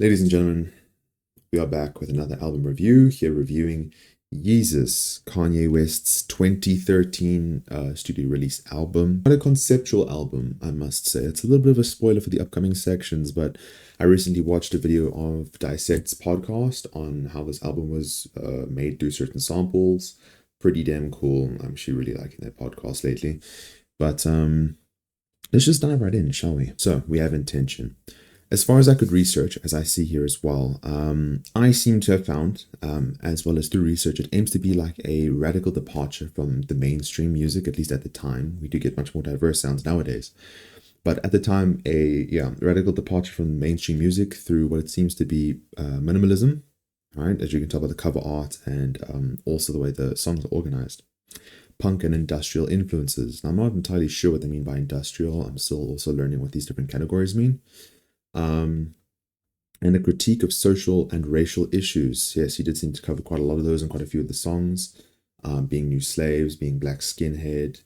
Ladies and gentlemen, we are back with another album review. Here reviewing Yeezus, Kanye West's 2013 studio release album. Quite a conceptual album, I must say. It's a little bit of a spoiler for the upcoming sections, but I recently watched a video of Dissect's podcast on how this album was made through certain samples. Pretty damn cool. I'm actually really liking that podcast lately. But let's just dive right in, shall we? So we have Intention. As far as I could research, as I see here as well, I seem to have found, as well as through research, it aims to be like a radical departure from the mainstream music, at least at the time. We do get much more diverse sounds nowadays. But at the time, a radical departure from mainstream music through what it seems to be minimalism, right? As you can tell by the cover art and also the way the songs are organized. Punk and industrial influences. Now, I'm not entirely sure what they mean by industrial. I'm still also learning what these different categories mean. And a critique of social and racial issues. Yes, he did seem to cover quite a lot of those in quite a few of the songs. Being new slaves, being black skinhead.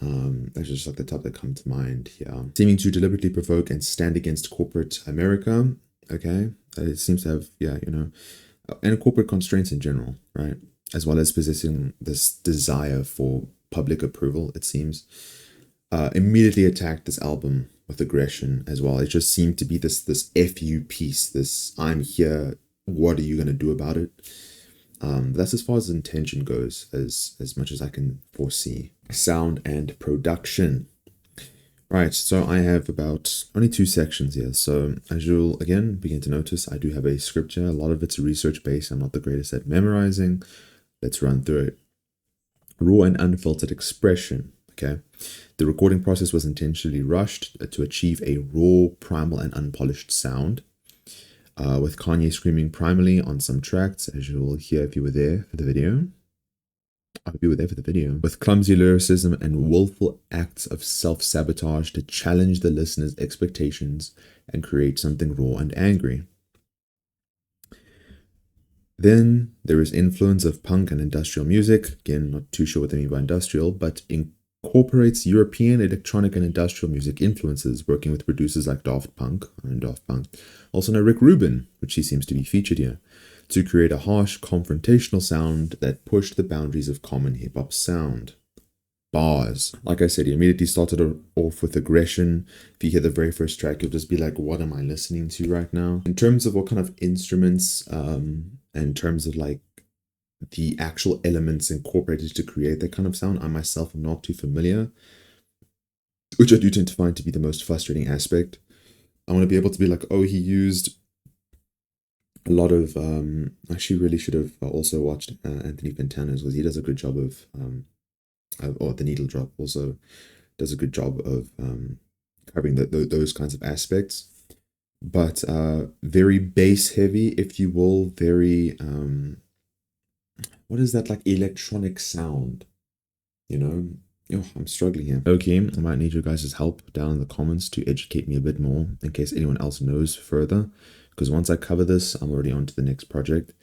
That's just like the top that come to mind. Yeah, seeming to deliberately provoke and stand against corporate America. Okay, it seems to have and corporate constraints in general, right? As well as possessing this desire for public approval. It seems immediately attacked this album with aggression as well. It just seemed to be this FU piece, this I'm here, what are you going to do about it? That's as far as Intention goes, as much as I can foresee. Sound and Production. Right, so I have about only 2 sections here. So as you'll again begin to notice, I do have a script here. A lot of it's research based. I'm not the greatest at memorizing. Let's run through it. Raw and unfiltered expression. Okay. The recording process was intentionally rushed to achieve a raw, primal, and unpolished sound, with Kanye screaming primarily on some tracks, as you will hear if you were there for the video. I hope you were there for the video. With clumsy lyricism and willful acts of self-sabotage to challenge the listener's expectations and create something raw and angry. Then there is influence of punk and industrial music. Again, not too sure what they mean by industrial, but incorporates European electronic and industrial music influences, working with producers like Daft Punk, also know Rick Rubin, which he seems to be featured here, to create a harsh, confrontational sound that pushed the boundaries of common hip-hop sound. Bars. Like I said, he immediately started off with aggression. If you hear the very first track, you'll just be like, what am I listening to right now? In terms of what kind of instruments, in terms of like the actual elements incorporated to create that kind of sound, I myself am not too familiar, which I do tend to find to be the most frustrating aspect. I want to be able to be like, oh, he used a lot of, I actually really should have also watched Anthony Fantana's, because he does a good job of or The Needle Drop also does a good job of covering those kinds of aspects. But very bass heavy, if you will, very what is that, like electronic sound? Oh, I'm struggling here. Okay, I might need your guys' help down in the comments to educate me a bit more in case anyone else knows further. Because once I cover this, I'm already on to the next project.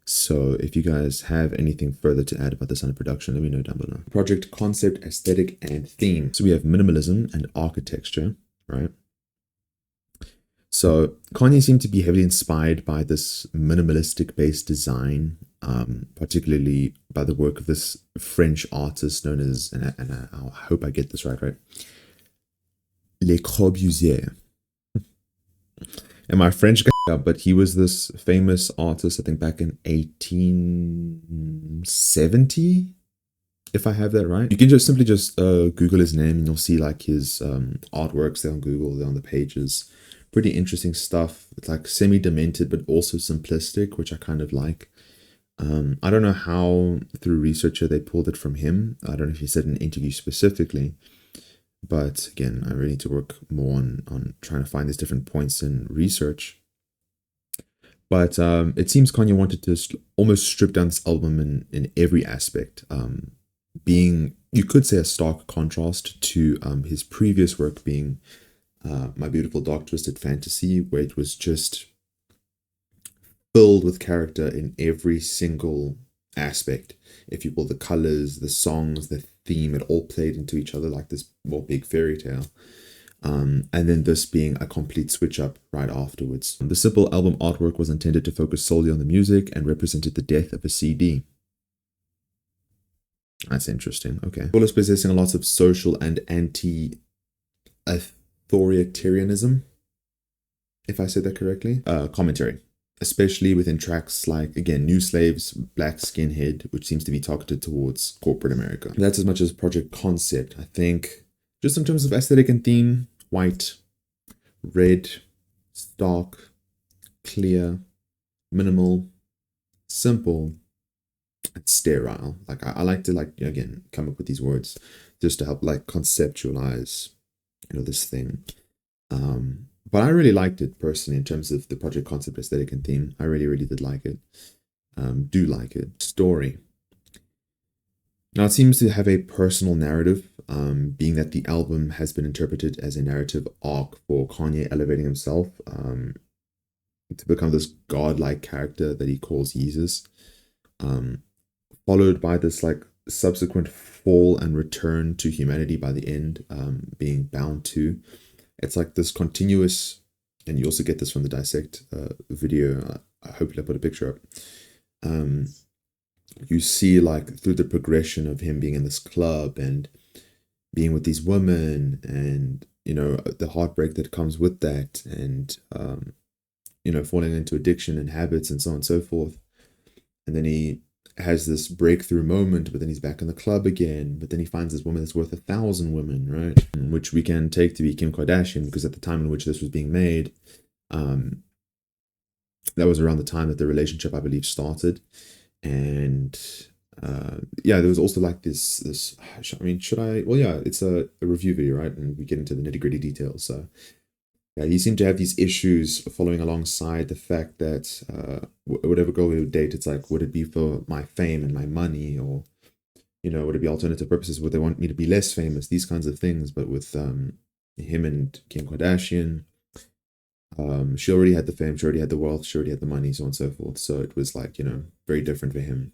So if you guys have anything further to add about the Sound and Production, let me know down below. Project concept, aesthetic, and theme. So we have minimalism and architecture, right? So Kanye seemed to be heavily inspired by this minimalistic based design, particularly by the work of this French artist known as, and I hope I get this right, Le Corbusier. And my French guy, but he was this famous artist, I think back in 1870, if I have that right. You can just simply Google his name and you'll see like his artworks there on Google, there on the pages. Pretty interesting stuff. It's like semi-demented, but also simplistic, which I kind of like. I don't know how through researcher they pulled it from him. I don't know if he said in an interview specifically. But again, I really need to work more on trying to find these different points in research. But it seems Kanye wanted to almost strip down this album in every aspect. Being, you could say, a stark contrast to his previous work being My Beautiful Dark Twisted Fantasy, where it was just filled with character in every single aspect. If you will, the colors, the songs, the theme, it all played into each other like this big fairy tale. And then this being a complete switch up right afterwards. The simple album artwork was intended to focus solely on the music and represented the death of a CD. That's interesting. Okay. Well, it's possessing lots of social and anti-authoritarianism, if I said that correctly. Commentary, especially within tracks like, again, New Slaves, Black Skinhead, which seems to be targeted towards corporate America. That's as much as project concept. I think just in terms of aesthetic and theme, white, red, stark, clear, minimal, simple, and sterile. Like I like to again come up with these words just to help like conceptualize, this thing. But I really liked it personally in terms of the project concept, aesthetic, and theme. I really, really did like it. Do like it. Story. Now, it seems to have a personal narrative, being that the album has been interpreted as a narrative arc for Kanye elevating himself to become this godlike character that he calls Yeezus, followed by this like subsequent fall and return to humanity by the end, being bound to. It's like this continuous, and you also get this from the Dissect video. Hopefully I put a picture up. You see like through the progression of him being in this club and being with these women, and the heartbreak that comes with that, and falling into addiction and habits and so on and so forth. And then he has this breakthrough moment, but then he's back in the club again. But then he finds this woman that's worth 1,000 women, right? Which we can take to be Kim Kardashian, because at the time in which this was being made, that was around the time that the relationship, I believe, started. And there was also like this should I, well, yeah, it's a review video, right? And we get into the nitty-gritty details. So yeah, he seemed to have these issues following alongside the fact that whatever girl we would date, it's like, would it be for my fame and my money, or would it be alternative purposes? Would they want me to be less famous? These kinds of things. But with him and Kim Kardashian, she already had the fame, she already had the wealth, she already had the money, so on and so forth. So it was like, very different for him.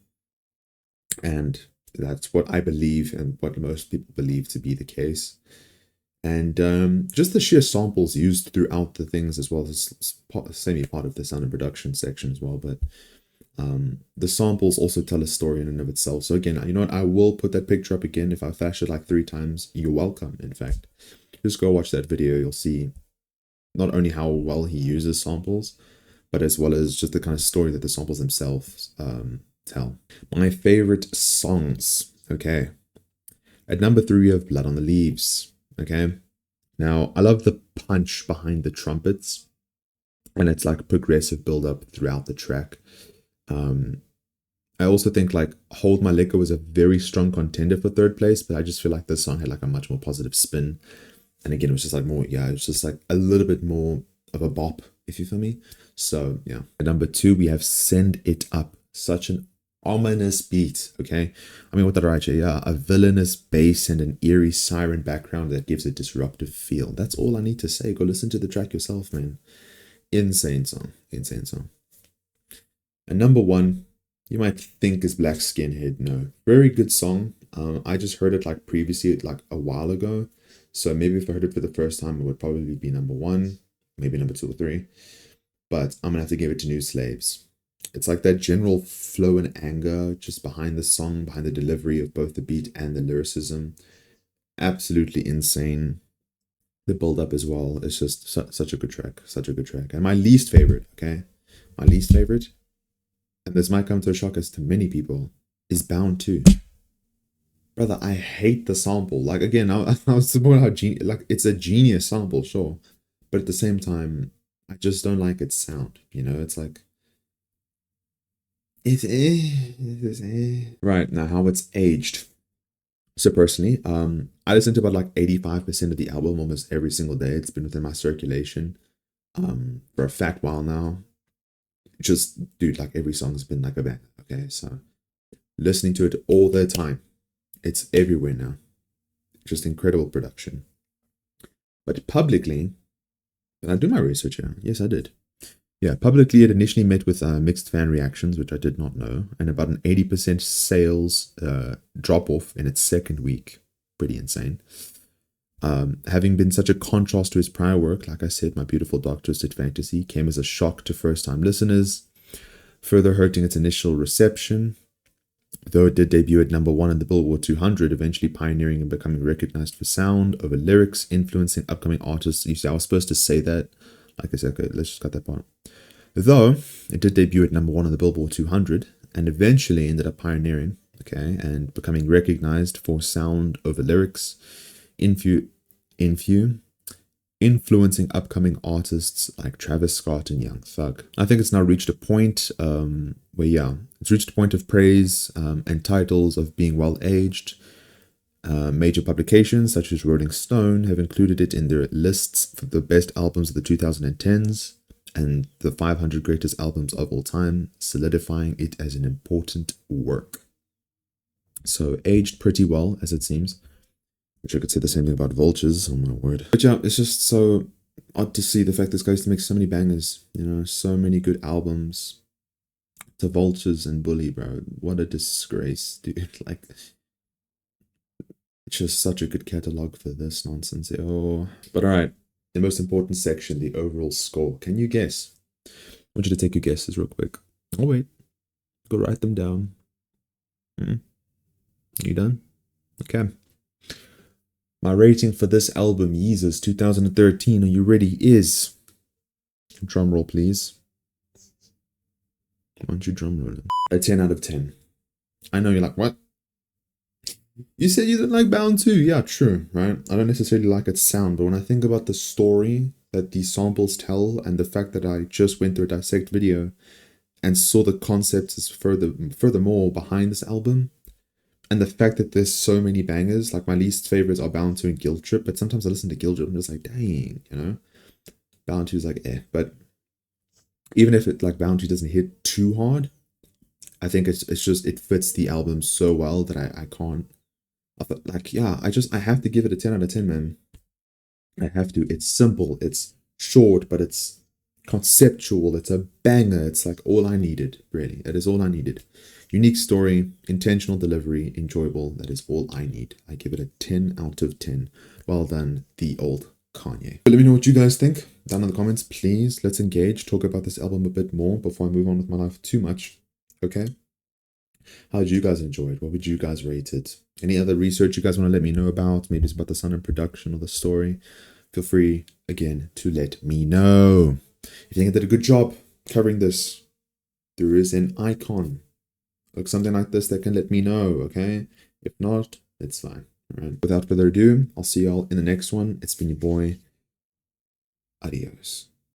And that's what I believe, and what most people believe to be the case. And just the sheer samples used throughout the things as well, as semi-part of the sound and production section as well. But the samples also tell a story in and of itself. So again, you know what? I will put that picture up again. If I flash it like 3 times, you're welcome, in fact. Just go watch that video. You'll see not only how well he uses samples, but as well as just the kind of story that the samples themselves tell. My favorite songs. Okay. At number 3, we have Blood on the Leaves. Okay. Now, I love the punch behind the trumpets, and it's like a progressive build-up throughout the track. I also think like Hold My Liquor was a very strong contender for 3rd place, but I just feel like this song had like a much more positive spin. And again, it was just like more, it was just like a little bit more of a bop, if you feel me. So yeah. At number 2, we have Send It Up. Such an ominous beat, okay? I mean, what did I write here? Yeah, a villainous bass and an eerie siren background that gives a disruptive feel. That's all I need to say. Go listen to the track yourself, man. Insane song. Insane song. And number 1, you might think is Black Skinhead. No. Very good song. I just heard it like previously, like a while ago. So maybe if I heard it for the first time, it would probably be number 1, maybe number 2 or 3. But I'm going to have to give it to New Slaves. It's like that general flow and anger just behind the song, behind the delivery of both the beat and the lyricism. Absolutely insane. The build-up as well. It's just such a good track. Such a good track. And my least favorite, okay? My least favorite, and this might come to a shock as to many people, is Bound 2. Brother, I hate the sample. Like, again, I was supporting how it's a genius sample, sure. But at the same time, I just don't like its sound. It's like, Right, now how it's aged. So personally, I listen to about like 85% of the album almost every single day. It's been within my circulation for a fat while now. Just, dude, like every song's been like a banger, okay? So listening to it all the time. It's everywhere now. Just incredible production. But publicly, did I do my research here? Yes, I did. Yeah, publicly it initially met with mixed fan reactions, which I did not know, and about an 80% sales drop-off in its 2nd week. Pretty insane. Having been such a contrast to his prior work, like I said, My Beautiful Dark Twisted Fantasy came as a shock to first-time listeners, further hurting its initial reception. Though it did debut at #1 in the Billboard 200, eventually pioneering and becoming recognized for sound over lyrics, influencing upcoming artists. You see, I was supposed to say that. Like I said, okay, let's just cut that part. Though it did debut at #1 on the Billboard 200, and eventually ended up pioneering, okay, and becoming recognized for sound over lyrics, influencing upcoming artists like Travis Scott and Young Thug. I think it's now reached a point where, yeah, it's reached a point of praise and titles of being well-aged. Major publications such as Rolling Stone have included it in their lists for the best albums of the 2010s and the 500 greatest albums of all time, solidifying it as an important work. So aged pretty well, as it seems. Which I could say the same thing about Vultures, oh my word. But yeah, it's just so odd to see the fact this guy used to make so many bangers, you know, so many good albums. To Vultures and Bully, bro. What a disgrace, dude. Like, it's just such a good catalog for this nonsense. Oh, but alright, the most important section, the overall score. Can you guess? I want you to take your guesses real quick. Oh, wait. Go write them down. You done? Okay. My rating for this album, Yeezus 2013, are you ready, is... Drum roll, please. Why don't you drum roll it? A 10 out of 10. I know you're like, what? You said you didn't like Bound 2. Yeah, true, right? I don't necessarily like its sound, but when I think about the story that these samples tell and the fact that I just went through a dissect video and saw the concepts furthermore behind this album, and the fact that there's so many bangers, like my least favorites are Bound 2 and Guilt Trip, but sometimes I listen to Guilt Trip and I'm just like, dang, you know? Bound 2 is like, but even if it, like, Bound 2 doesn't hit too hard, I think it's just, it fits the album so well that I can't, like, yeah, I have to give it a 10 out of 10, man. I have to. It's simple, it's short, but it's conceptual, it's a banger, it's like all I needed, really. It is all I needed. Unique story, intentional delivery, enjoyable. That is all I need. I give it a 10 out of 10. Well done, the old Kanye. But let me know what you guys think down in the comments, please. Let's engage, talk about this album a bit more before I move on with my life too much. Okay? How did you guys enjoy it? What would you guys rate it? Any other research you guys want to let me know about? Maybe it's about the Sound&Production or the story. Feel free, again, to let me know. If you think I did a good job covering this, there is an icon. Like something like this that can let me know, okay? If not, it's fine. All right. Without further ado, I'll see y'all in the next one. It's been your boy. Adios.